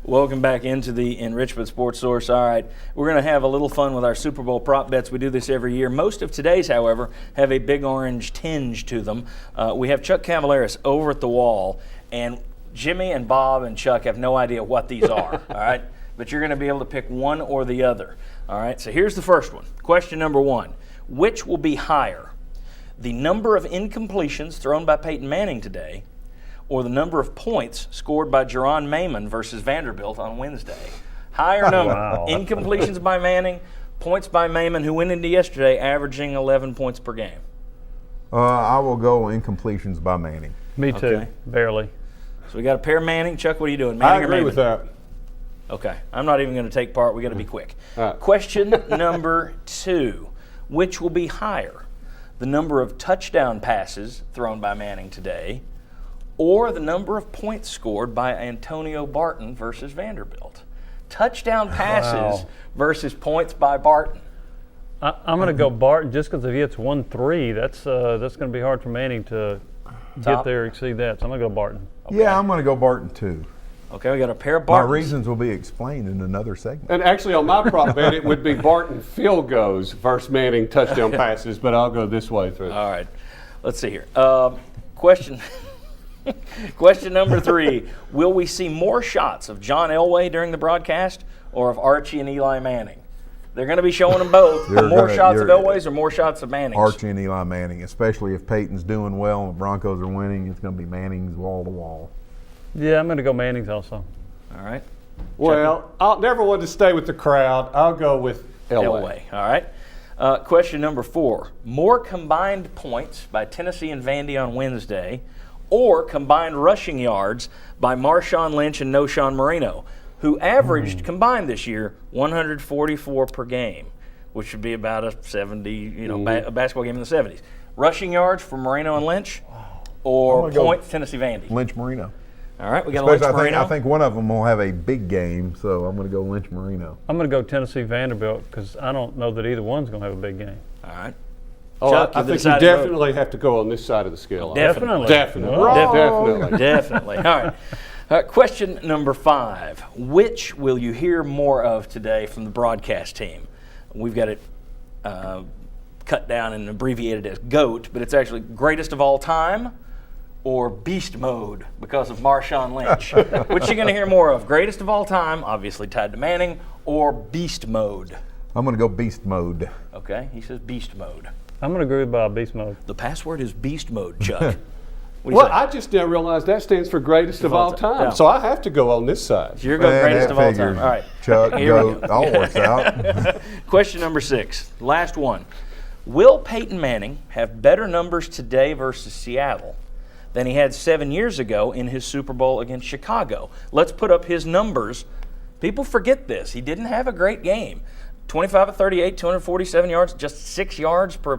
Welcome back into the Enrichment Sports Source. All right, we're going to have a little fun with our Super Bowl prop bets. We do this every year. Most of today's, however, have a big orange tinge to them. We have Chuck Cavaleris over at the wall, and Jimmy and Bob and Chuck have no idea what these are, all right? But you're going to be able to pick one or the other, all right? So here's the first one. Question number one. Which will be higher, the number of incompletions thrown by Peyton Manning today or the number of points scored by Jerron Mayman versus Vanderbilt on Wednesday? Higher number, incompletions by Manning, points by Mayman, who went into yesterday averaging 11 points per game. I will go incompletions by Manning. Me too, Okay. barely. So we got a pair of Manning. Chuck, what are you doing? Manning I agree or with Mayman? that. Okay, I'm not even going to take part. We got to be quick. All right. Question number two. Which will be higher, the number of touchdown passes thrown by Manning today or the number of points scored by Antonio Barton versus Vanderbilt? Touchdown passes versus points by Barton. I'm going to go Barton just because if he hits 1-3, that's going to be hard for Manning to get there, exceed that. So I'm going to go Barton. Okay. Yeah, I'm going to go Barton too. Okay, we got a pair of My Bartons. reasons will be explained in another segment. And actually, on my prop bet, it would be Barton field goals versus Manning touchdown passes, but I'll go this way through. All right, let's see here. Question number three. Will we see more shots of John Elway during the broadcast or of Archie and Eli Manning? They're going to be showing them both. More shots of Elway's or more shots of Manning's? Archie and Eli Manning, especially if Peyton's doing well and the Broncos are winning, it's going to be Manning's wall to wall. Yeah, I'm going to go Manning's also. All right. Well, I'll never want to stay with the crowd. I'll go with Elway. All right. Question number four. More combined points by Tennessee and Vandy on Wednesday or combined rushing yards by Marshawn Lynch and Noshawn Marino, who averaged combined this year 144 per game, which would be about a 70, a basketball game in the 70s. Rushing yards for Marino and Lynch or points Tennessee Vandy? Lynch Marino. All right, we got a Lynch Marino. I think one of them will have a big game, so I'm going to go Lynch Marino. I'm going to go Tennessee Vanderbilt because I don't know that either one's going to have a big game. All right. Oh, Chuck, I think you definitely have to go on this side of the scale. Definitely. Definitely. All right. Question number five. Which will you hear more of today from the broadcast team? We've got it cut down and abbreviated as GOAT, but it's actually greatest of all time or beast mode because of Marshawn Lynch. Which you're going to hear more of? Greatest of all time, obviously tied to Manning, or beast mode? I'm going to go beast mode. Okay, he says beast mode. I'm going to agree with beast mode. The password is beast mode, Chuck. What do you Well, say? I just now realized that stands for greatest of all time. Yeah. So I have to go on this side. So you're going greatest of all time. All right. Chuck, Here we go. All works out. Question number six, last one. Will Peyton Manning have better numbers today versus Seattle than he had 7 years ago in his Super Bowl against Chicago? Let's put up his numbers. People forget this. He didn't have a great game. 25 of 38, 247 yards, just 6 yards per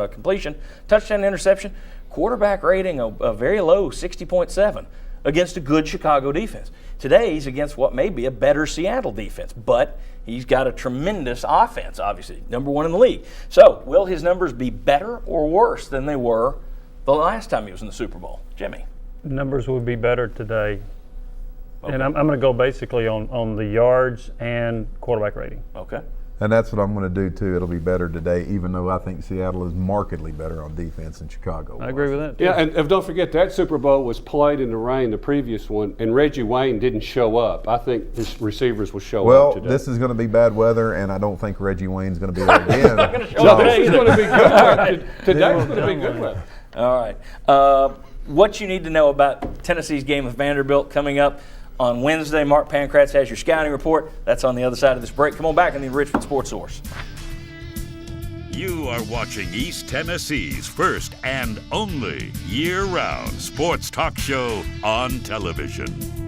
completion, touchdown, interception, quarterback rating a very low 60.7 against a good Chicago defense. Today he's against what may be a better Seattle defense, but he's got a tremendous offense, obviously, number one in the league. So will his numbers be better or worse than they were the last time he was in the Super Bowl? Jimmy? Numbers would be better today. Okay. And I'm going to go basically on the yards and quarterback rating. Okay. And that's what I'm going to do, too. It'll be better today, even though I think Seattle is markedly better on defense than Chicago. I agree with that, too. Yeah, and don't forget that Super Bowl was played in the rain, the previous one, and Reggie Wayne didn't show up. I think his receivers will show up today. Well, this is going to be bad weather, and I don't think Reggie Wayne's going to be there again. No, this is going to be good weather. Today's going to be good weather. All right. What you need to know about Tennessee's game with Vanderbilt coming up on Wednesday. Mark Pankratz has your scouting report. That's on the other side of this break. Come on back on the Enrichment Sports Source. You are watching East Tennessee's first and only year-round sports talk show on television.